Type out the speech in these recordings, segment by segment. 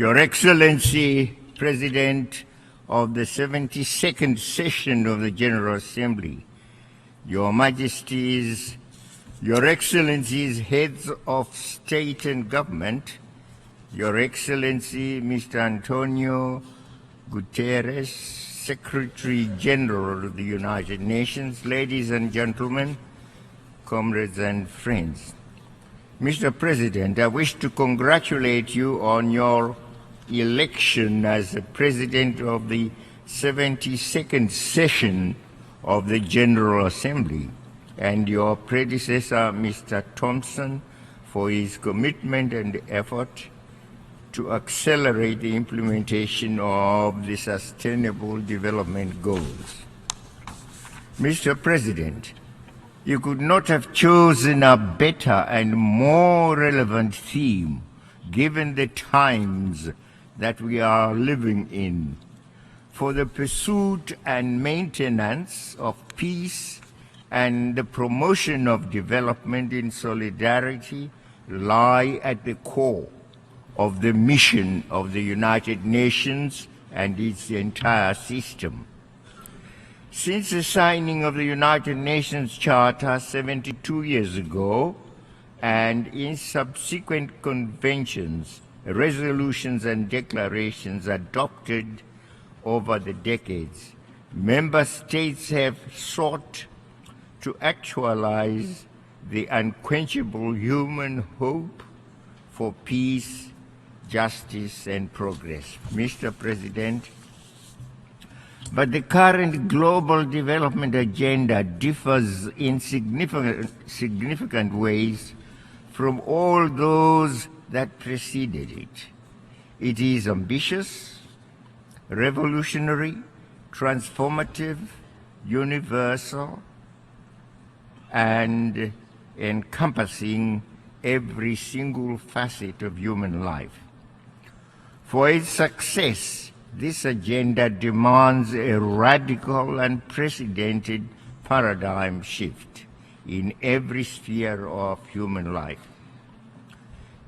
Your Excellency, President of the 72nd session of the General Assembly, Your Majesties, Your Excellencies, Heads of State and Government, Your Excellency Mr. Antonio Guterres, Secretary General of the United Nations, ladies and gentlemen, comrades and friends. Mr. President, I wish to congratulate you on your election as the President of the 72nd session of the General Assembly, and your predecessor, Mr. Thompson, for his commitment and effort to accelerate the implementation of the Sustainable Development Goals. Mr. President, you could not have chosen a better and more relevant theme given the times that we are living in. For the pursuit and maintenance of peace and the promotion of development in solidarity lie at the core of the mission of the United Nations and its entire system. Since the signing of the United Nations Charter 72 years ago, and in subsequent conventions, resolutions and declarations adopted over the decades, member states have sought to actualize the unquenchable human hope for peace, justice and progress. Mr. President, but the current global development agenda differs in significant ways from all those that preceded it. It is ambitious, revolutionary, transformative, universal, and encompassing every single facet of human life. For its success, this agenda demands a radical and unprecedented paradigm shift in every sphere of human life.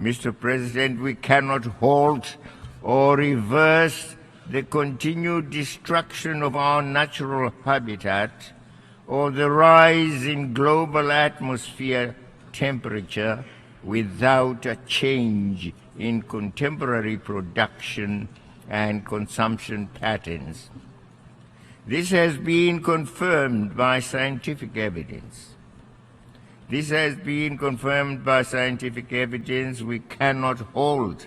Mr. President, we cannot halt or reverse the continued destruction of our natural habitat or the rise in global atmosphere temperature without a change in contemporary production and consumption patterns. This has been confirmed by scientific evidence. We cannot halt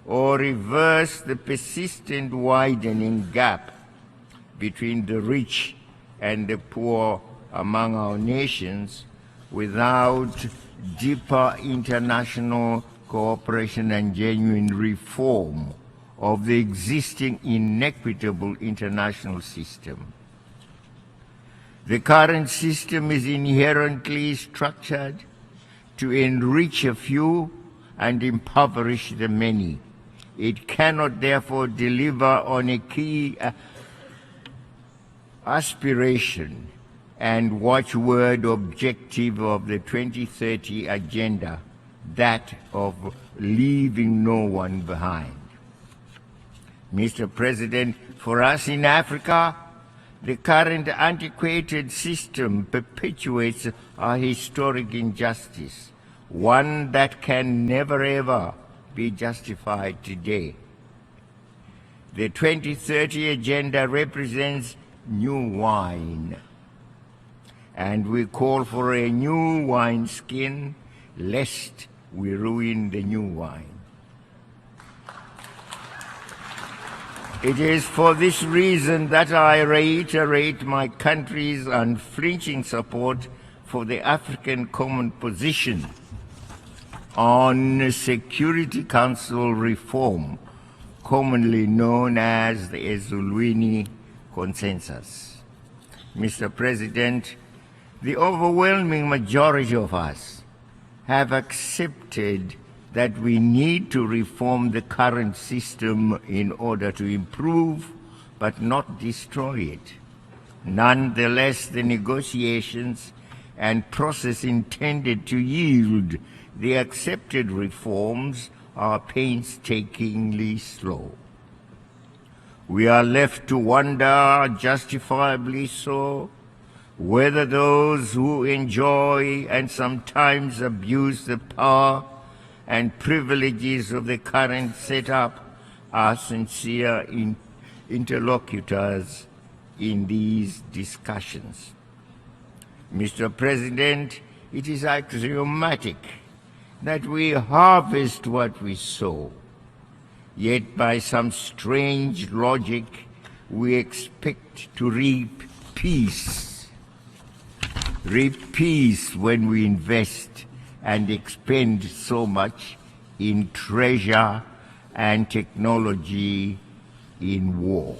or reverse the persistent widening gap between the rich and the poor among our nations without deeper international cooperation and genuine reform of the existing inequitable international system. The current system is inherently structured to enrich a few and impoverish the many. It cannot therefore deliver on a key aspiration and watchword objective of the 2030 agenda, that of leaving no one behind. Mr. President, for us in Africa, the current antiquated system perpetuates a historic injustice, one that can never ever be justified today. The 2030 agenda represents new wine, and we call for a new wineskin, lest we ruin the new wine. It is for this reason that I reiterate my country's unflinching support for the African Common Position on Security Council reform, commonly known as the Ezulwini Consensus. Mr. President, the overwhelming majority of us have accepted that we need to reform the current system in order to improve but not destroy it. Nonetheless, the negotiations and process intended to yield the accepted reforms are painstakingly slow. We are left to wonder, justifiably so, whether those who enjoy and sometimes abuse the power and privileges of the current setup are sincere interlocutors in these discussions. Mr. President, it is axiomatic that we harvest what we sow, yet by some strange logic we expect to reap peace. Reap peace when we invest and expend so much in treasure and technology in war.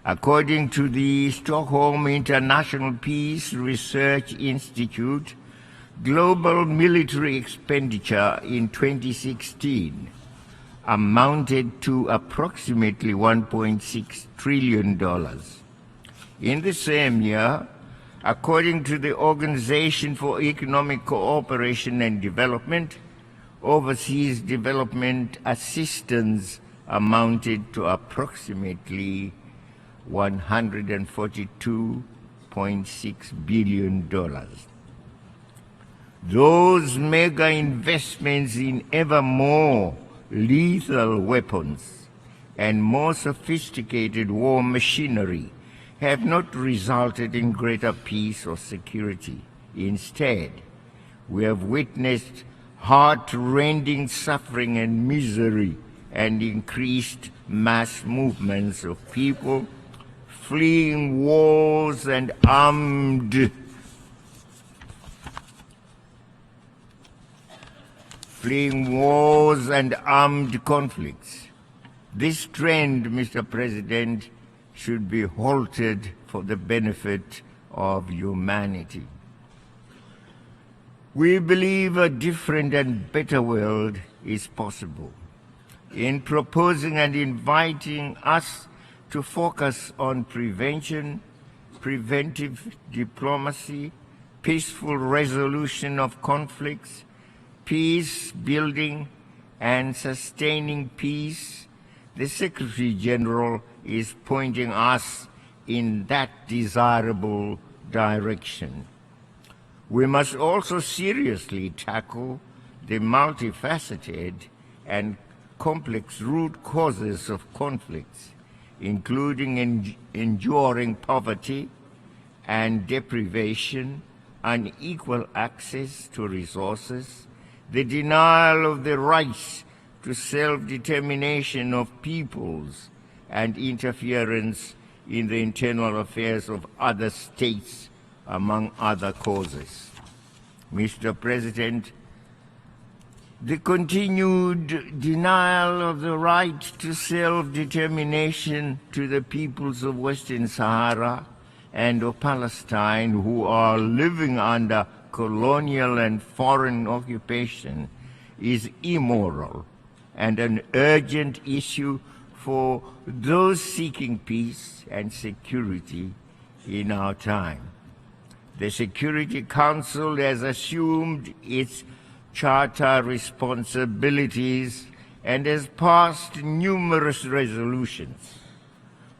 According to the Stockholm International Peace Research Institute, global military expenditure in 2016 amounted to approximately $1.6 trillion. In the same year, according to the Organization for Economic Cooperation and Development, overseas development assistance amounted to approximately $142.6 billion. Those mega investments in ever more lethal weapons and more sophisticated war machinery have not resulted in greater peace or security. Instead, we have witnessed heart-rending suffering and misery and increased mass movements of people fleeing wars and armed conflicts. This trend, Mr. President, should be halted for the benefit of humanity. We believe a different and better world is possible. In proposing and inviting us to focus on prevention, preventive diplomacy, peaceful resolution of conflicts, peace building and sustaining peace, the Secretary General is pointing us in that desirable direction. We must also seriously tackle the multifaceted and complex root causes of conflicts, including enduring poverty and deprivation, unequal access to resources, the denial of the rights to self-determination of peoples, and interference in the internal affairs of other states, among other causes. Mr. President, the continued denial of the right to self-determination to the peoples of Western Sahara and of Palestine who are living under colonial and foreign occupation is immoral and an urgent issue for those seeking peace and security in our time. The Security Council has assumed its charter responsibilities and has passed numerous resolutions.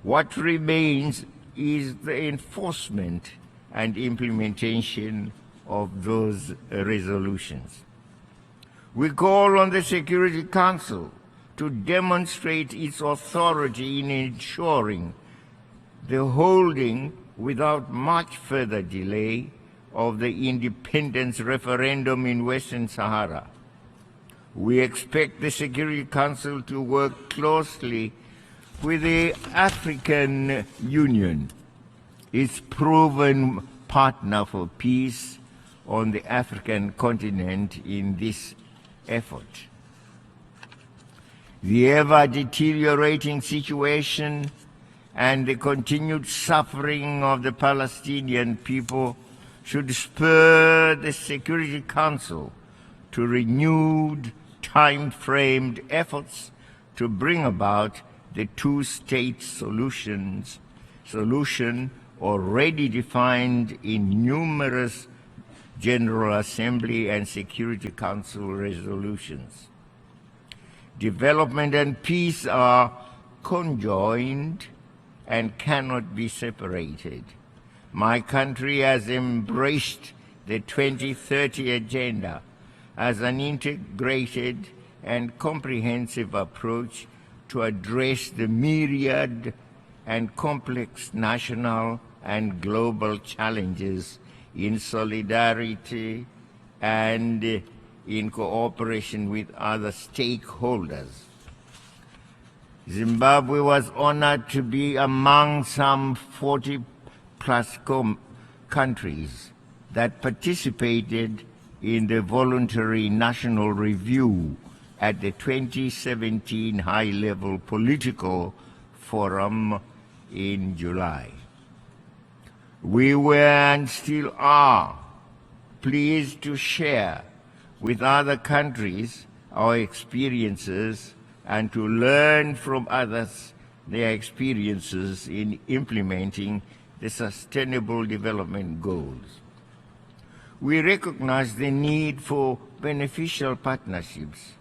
What remains is the enforcement and implementation of those resolutions. We call on the Security Council to demonstrate its authority in ensuring the holding without much further delay of the independence referendum in Western Sahara. We expect the Security Council to work closely with the African Union, its proven partner for peace on the African continent in this effort. The ever-deteriorating situation and the continued suffering of the Palestinian people should spur the Security Council to renewed, time-framed efforts to bring about the two-state solution already defined in numerous General Assembly and Security Council resolutions. Development and peace are conjoined and cannot be separated. My country has embraced the 2030 Agenda as an integrated and comprehensive approach to address the myriad and complex national and global challenges in solidarity and in cooperation with other stakeholders. Zimbabwe was honored to be among some 40-plus countries that participated in the voluntary national review at the 2017 High-Level Political Forum in July. We were and still are pleased to share with other countries our experiences and to learn from others their experiences in implementing the Sustainable Development Goals. We recognize the need for beneficial partnerships,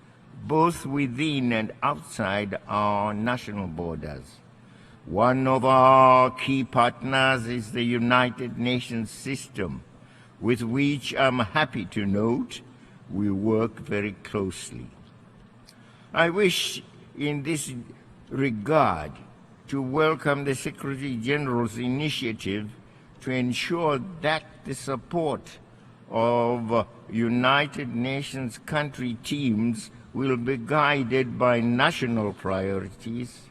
both within and outside our national borders. One of our key partners is the United Nations system, with which I'm happy to note we work very closely. I wish in this regard to welcome the Secretary General's initiative to ensure that the support of United Nations country teams will be guided by national priorities.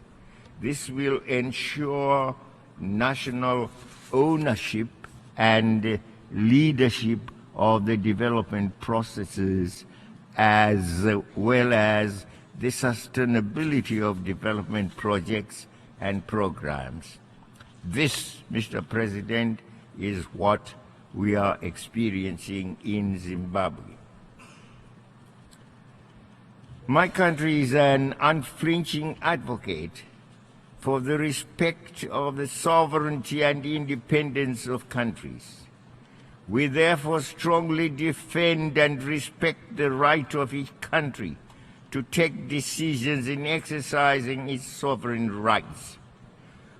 This will ensure national ownership and leadership of the development processes, as well as the sustainability of development projects and programs. This, Mr. President, is what we are experiencing in Zimbabwe. My country is an unflinching advocate for the respect of the sovereignty and independence of countries. We therefore strongly defend and respect the right of each country to take decisions in exercising its sovereign rights.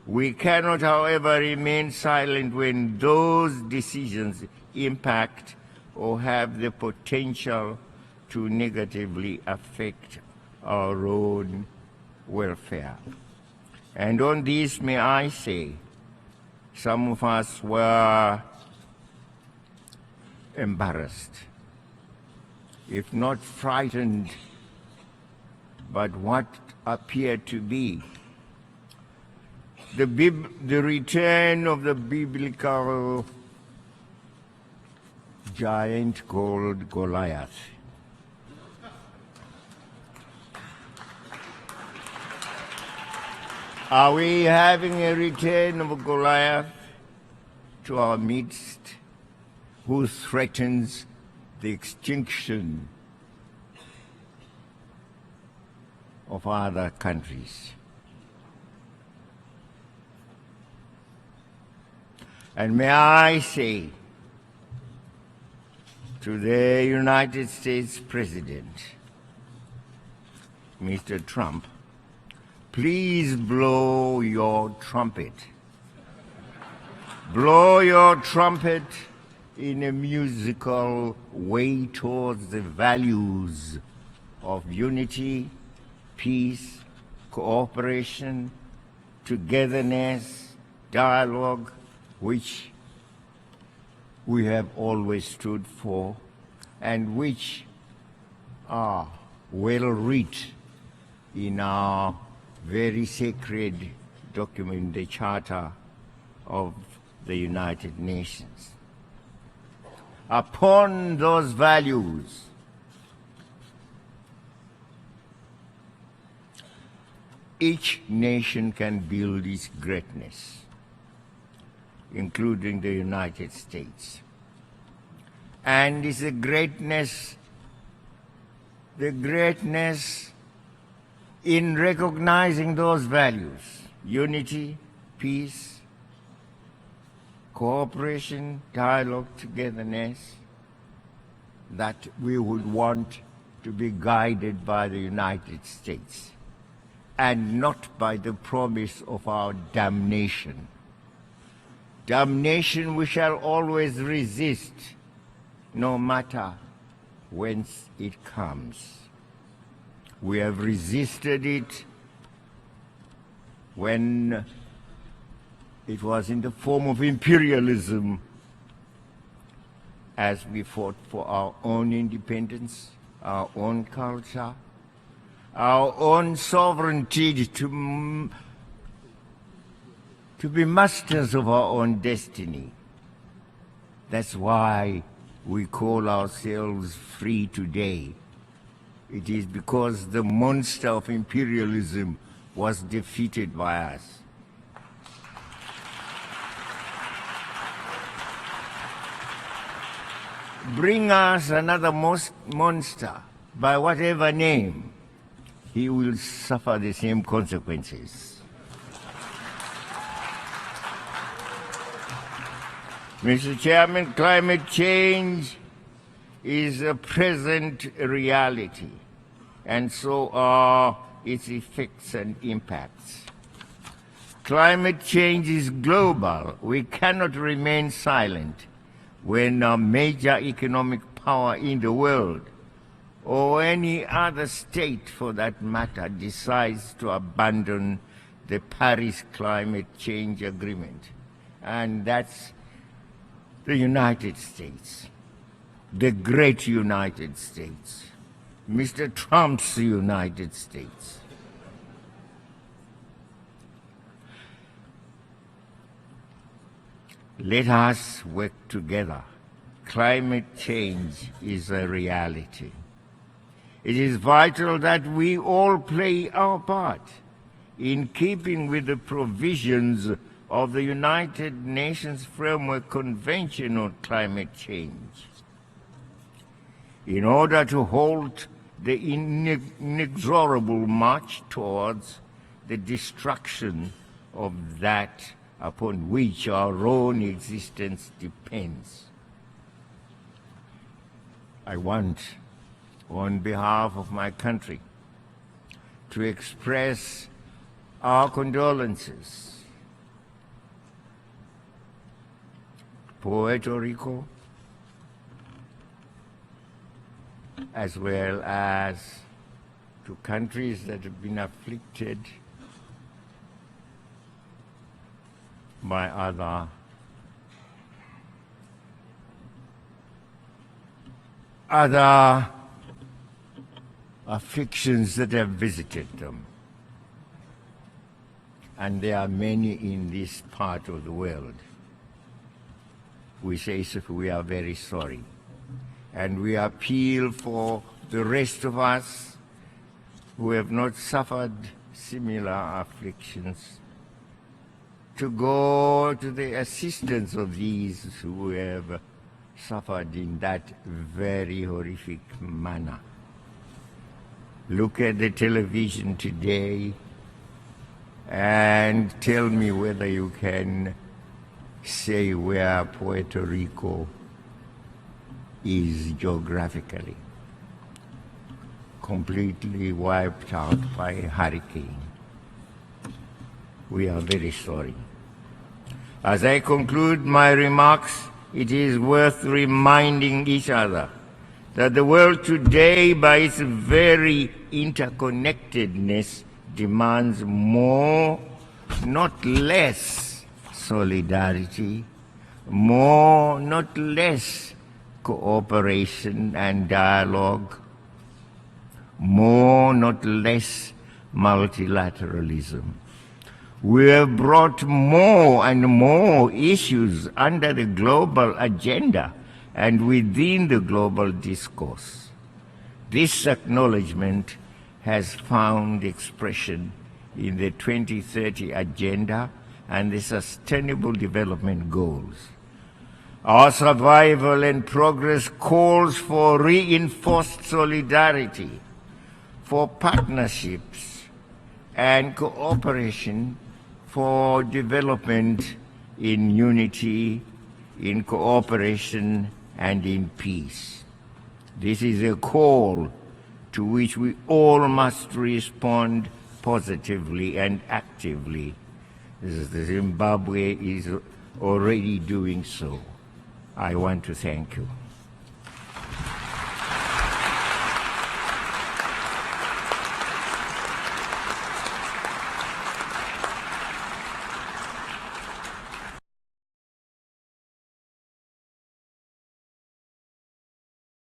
We cannot, however, remain silent when those decisions impact or have the potential to negatively affect our own welfare. And on this, may I say, some of us were embarrassed, if not frightened, but what appeared to be the return of the biblical giant called Goliath. Are we having a return of Goliath to our midst, who threatens the extinction of other countries? And may I say to the United States President, Mr. Trump, please blow your trumpet. Blow your trumpet in a musical way towards the values of unity, peace, cooperation, togetherness, dialogue, which we have always stood for and which are well written in our very sacred document, the Charter of the United Nations. Upon those values, each nation can build its greatness, including the United States. And it's the greatness in recognizing those values: unity, peace, cooperation, dialogue, togetherness, that we would want to be guided by the United States and not by the promise of our damnation. Damnation we shall always resist, no matter whence it comes. We have resisted it when it was in the form of imperialism, as we fought for our own independence, our own culture, our own sovereignty to be masters of our own destiny. That's why we call ourselves free today. It is because the monster of imperialism was defeated by us. Bring us another monster, by whatever name, he will suffer the same consequences. Mr. Chairman, climate change is a present reality, and so are its effects and impacts. Climate change is global. We cannot remain silent when a major economic power in the world, or any other state for that matter, decides to abandon the Paris Climate Change Agreement. And that's the United States, the great United States, Mr. Trump's United States. Let us work together. Climate change is a reality. It is vital that we all play our part in keeping with the provisions of the United Nations Framework Convention on Climate Change in order to halt the inexorable march towards the destruction of that upon which our own existence depends. I want, on behalf of my country, to express our condolences. Puerto Rico, as well as to countries that have been afflicted by other afflictions that have visited them. And there are many in this part of the world. We say so, we are very sorry. And we appeal for the rest of us who have not suffered similar afflictions to go to the assistance of these who have suffered in that very horrific manner. Look at the television today and tell me whether you can say where Puerto Rico is geographically. Completely wiped out by a hurricane. We are very sorry. As I conclude my remarks, it is worth reminding each other that the world today, by its very interconnectedness, demands more, not less, solidarity, more, not less, cooperation and dialogue, more, not less, multilateralism. We have brought more and more issues under the global agenda and within the global discourse. This acknowledgement has found expression in the 2030 Agenda and the Sustainable Development Goals. Our survival and progress calls for reinforced solidarity, for partnerships and cooperation, for development in unity, in cooperation and in peace. This is a call to which we all must respond positively and actively. Zimbabwe is already doing so. I want to thank you.